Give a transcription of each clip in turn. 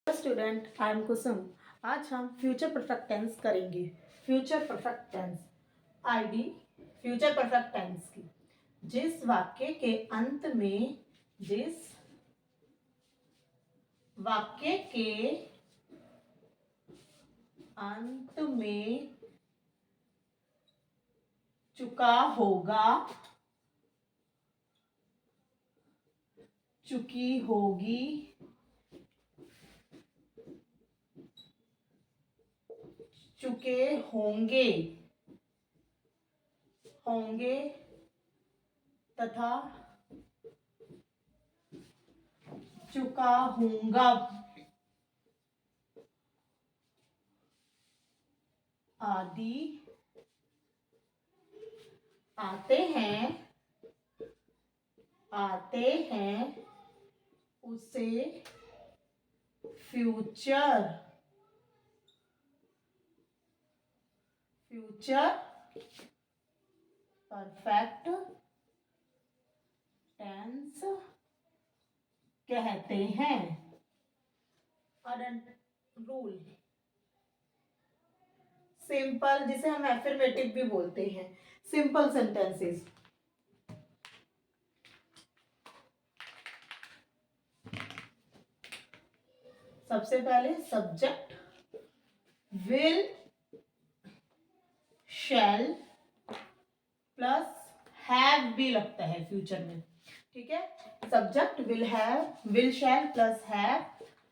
Student, I am Kusum. आज हम future perfect tense करेंगे। फ्यूचर परफेक्ट टेंस आईडी फ्यूचर परफेक्ट टेंस की जिस वाक्य के अंत में चुका होगा, चुकी होगी, चुके होंगे, होंगे तथा चुका हूंगा आदि आते हैं उसे फ्यूचर परफेक्ट टेंस कहते हैं। रूल सिंपल, जिसे हम एफर्मेटिव भी बोलते हैं, सिंपल सेंटेंसेस। सबसे पहले subject will shell plus have भी लगता है फ्यूचर में, ठीक है। Subject will have, will shell plus have.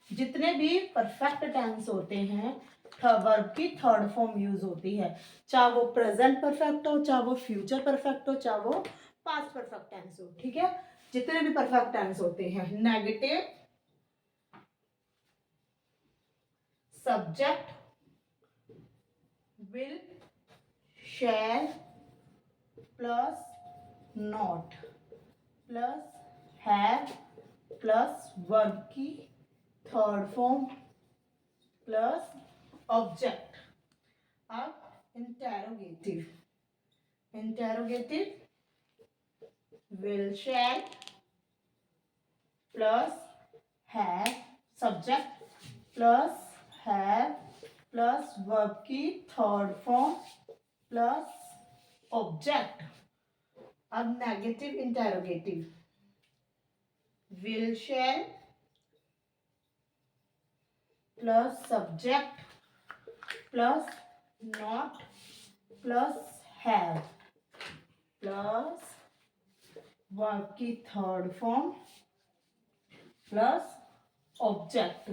जितने भी परफेक्ट टेंस होते हैं वर्ब की थर्ड फॉर्म यूज होती है, चाहे वो प्रेजेंट परफेक्ट हो, चाहे वो फ्यूचर परफेक्ट हो, चाहे वो पास्ट परफेक्ट टेंस हो, ठीक है। जितने भी परफेक्ट टेंस होते हैं, negative subject will shell plus not plus have plus verb की थर्ड फॉर्म प्लस ऑब्जेक्ट। अब interrogative will shell plus have subject plus have plus verb की थर्ड फॉर्म प्लस ऑब्जेक्ट। अब negative interrogative will shell plus subject plus not plus have plus verb की third form plus object.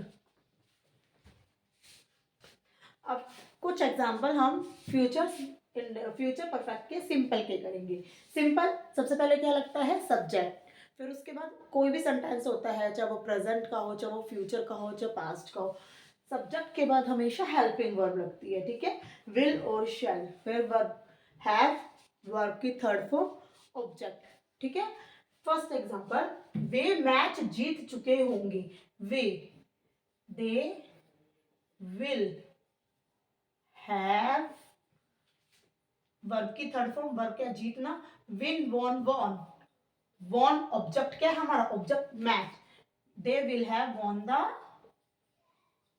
अब कुछ example हम future perfect के simple के करेंगे। Simple सबसे पहले क्या लगता है, सब्जेक्ट। फिर उसके बाद कोई भी सेंटेंस होता है, चाहे वो प्रेजेंट का हो, चाहे वो फ्यूचर का हो, चाहे पास्ट का हो, सब्जेक्ट के बाद हमेशा हेल्पिंग वर्ब लगती है, ठीक है। विल और शैल, फिर वर्ब हैव, वर्ब की थर्ड फॉर्म ऑब्जेक्ट, ठीक है। फर्स्ट एग्जांपल, वे मैच जीत चुके होंगे। वे, दे विल हैव, वर्ब की थर्ड फॉर्म, वर्ब क्या जीतना, win won won, won object क्या है हमारा, object match. They will have won the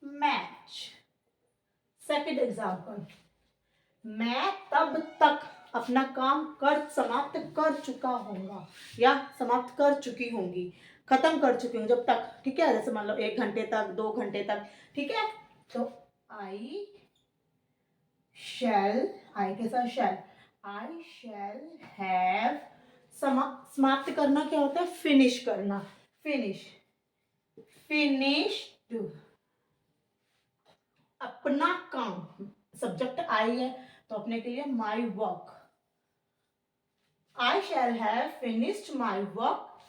match. Second example, मैं तब तक अपना काम समाप्त कर चुका होगा या समाप्त कर चुकी होंगी, खत्म कर चुकी हूँ जब तक, ठीक है। जैसे मान लो 1 घंटे तक, 2 घंटे तक, ठीक है। तो आई शैल, आई के साथ शैल, आई शैल हैव, समाप्त करना क्या होता है, फिनिश करना, फिनिश्ड अपना काम। सब्जेक्ट आई है तो अपने के लिए my work, I shall have finished my work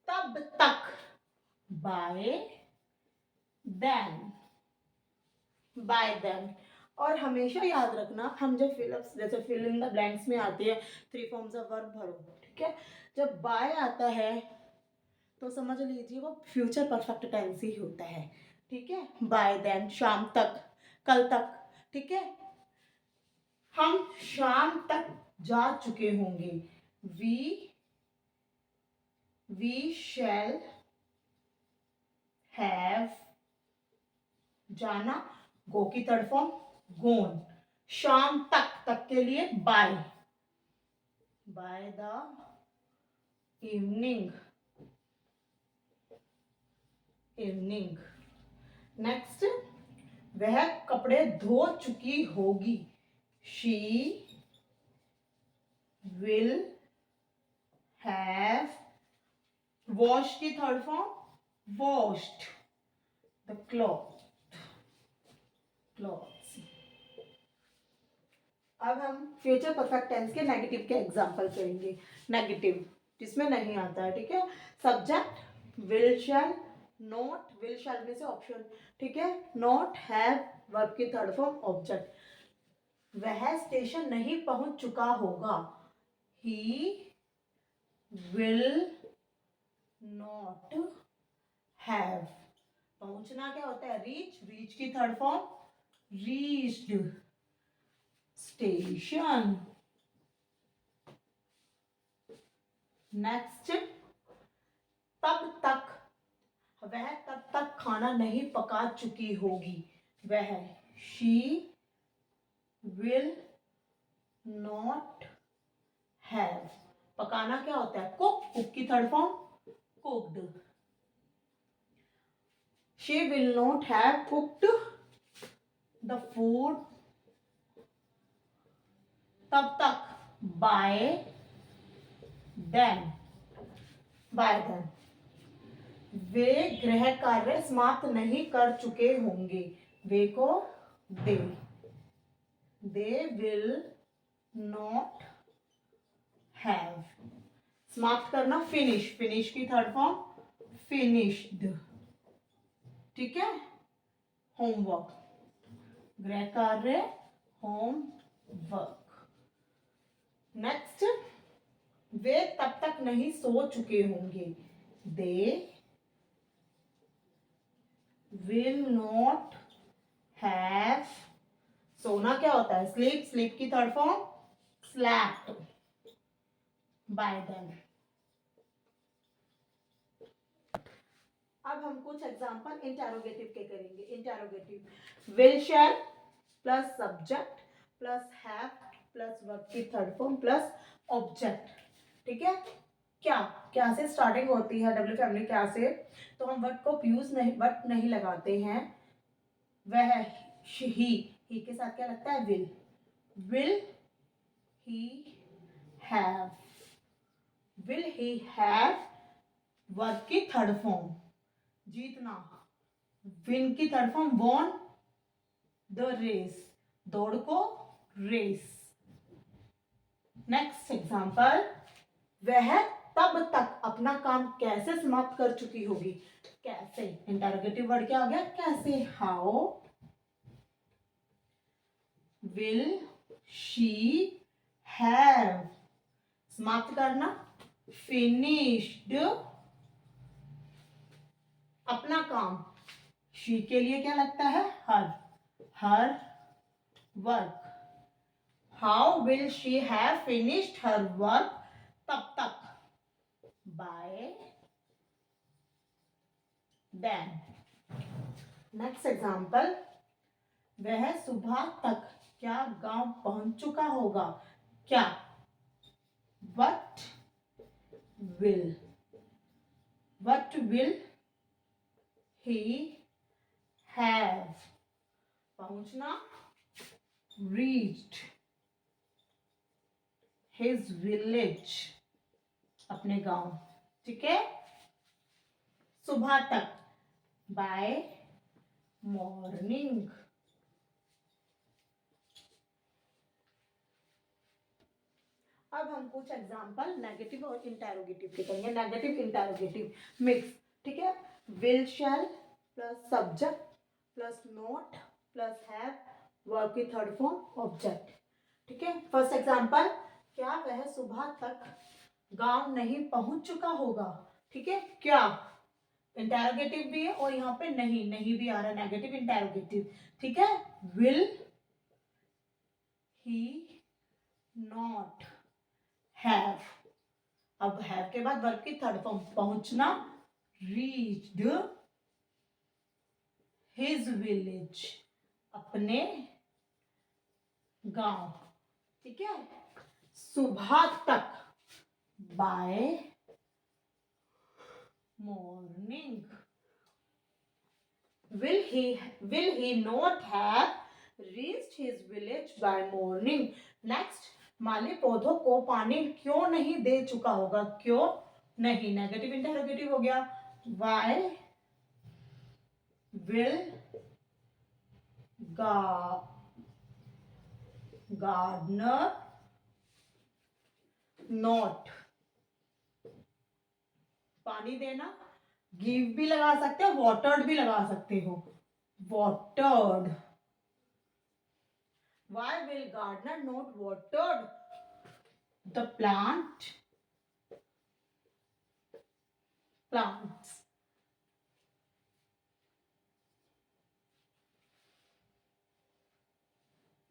तब तक, बाय देन। और हमेशा याद रखना, हम जब फिलअप्स जैसे फिल इन द ब्लैंक्स में आती है 3 फॉर्म्स ऑफ वर्ब भरो, ठीक है। जब बाय आता है तो समझ लीजिए वो फ्यूचर परफेक्ट टेंस ही होता है, ठीक है। बाय देन, शाम तक, कल तक, ठीक है। हम शाम तक जा चुके होंगे, वी शैल हैव जाना, गो की थर्ड फॉर्म गोन, शाम तक, तक के लिए by, by the evening, evening. Next, वह कपड़े धो चुकी होगी, शी विल हैव, वॉश की third form washed the cloth, clothes. अब हम फ्यूचर परफेक्ट टेंस के नेगेटिव के एग्जांपल करेंगे, नेगेटिव जिसमें नहीं आता है, ठीक है। Subject will shall, not, will shall में से ऑप्शन, ठीक है, नॉट, हैव, वर्ब की थर्ड फॉर्म ऑब्जेक्ट। वह स्टेशन नहीं पहुंच चुका होगा, ही विल नॉट हैव। पहुंचना क्या होता है, रीच, रीच की third form reached, station. Next, तब तक, वह तब तक खाना नहीं पका चुकी होगी, वह, शी विल नॉट हैव। पकाना क्या होता है, कुक, कुक की third form cooked, she will not have cooked the food तब तक, बाय देन, बाय देन। वे गृह कार्य समाप्त नहीं कर चुके होंगे, वे को दे विल नॉट हैव। समाप्त करना फिनिश, फिनिश की थर्ड फॉर्म फिनिश्ड, ठीक है। होमवर्क, गृह कार्य होमवर्क। नेक्स्ट, वे तब तक नहीं सो चुके होंगे, दे विल नॉट हैव। सोना क्या होता है, स्लीप, स्लीप की third form slapped, bye them. अब हम कुछ एग्जांपल इंटेरोगेटिव के करेंगे। Interrogative, will shell plus subject plus have plus verb की थर्ड फॉर्म प्लस ऑब्जेक्ट, ठीक है। क्या, क्या से स्टार्टिंग होती है, डब्ल्यू फैमिली क्या से, तो हम वर्ड को यूज नहीं, वर्ड नहीं लगाते हैं। वह, ही के साथ क्या लगता है, will he have, will he have, verb की थर्ड फॉर्म जीतना, विन की third form won the race, दौड़ को रेस। नेक्स्ट एग्जांपल, वह तब तक अपना काम कैसे समाप्त कर चुकी होगी, कैसे, इंटरोगेटिव वर्ड क्या आ गया, कैसे, हाउ विल शी हैव। समाप्त करना फिनिश्ड, अपना काम, शी के लिए क्या लगता है, her work, how will she have finished her work तब तक, बाय देन। नेक्स्ट एग्जांपल, वह सुबह तक क्या गांव पहुंच चुका होगा, क्या, will what will he have. पहुंचना रीच्ड हिज विलेज, अपने गांव, ठीक है। सुबह तक, बाय मॉर्निंग। अब हम कुछ एग्जांपल नेगेटिव और इंटेरोगेटिव के करेंगे, नेगेटिव इंटेरोगेटिव मिक्स, ठीक है। Will shell plus subject plus not plus have, verb की थर्ड फॉर्म ऑब्जेक्ट, ठीक है। फर्स्ट एग्जांपल, क्या वह सुबह तक गांव नहीं पहुंच चुका होगा, ठीक है। क्या, इंटेरोगेटिव भी है और यहाँ पे नहीं, नहीं भी आ रहा है, नेगेटिव इंटेरोगेटिव, ठीक है। विल ही नॉट हैव, अब हैव के बाद वर्ब की थर्ड फॉर्म, पहुंचना रीच्ड his village, अपने गांव, ठीक है। सुबह तक, by morning, will he not have reached his village by morning? Next, माली पौधों को पानी क्यों नहीं दे चुका होगा, क्यों नहीं, नेगेटिव इंटरोगेटिव हो गया। Why will gardener not, पानी देना, गिव भी लगा सकते हो, वाटर्ड भी लगा सकते हो, watered. Why will gardener not watered the plants?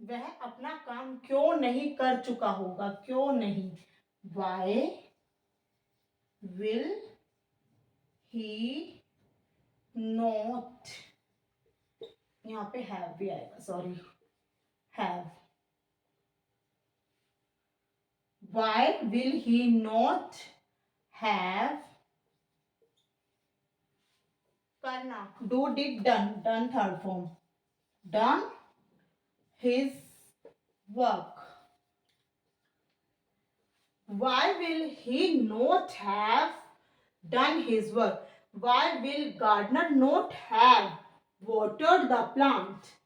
वह अपना काम क्यों नहीं कर चुका होगा, क्यों नहीं। Why will he not, यहाँ पे have भी आएगा, sorry, have। Why will he not have, करना, do, did, done third form, done his work। Why will he not have done his work? Why will gardener not have watered the plant?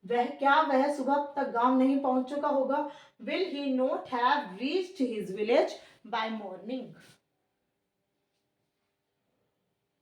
वह सुबह तक गांव नहीं पहुंच चुका होगा। Will he not have reached his village by morning?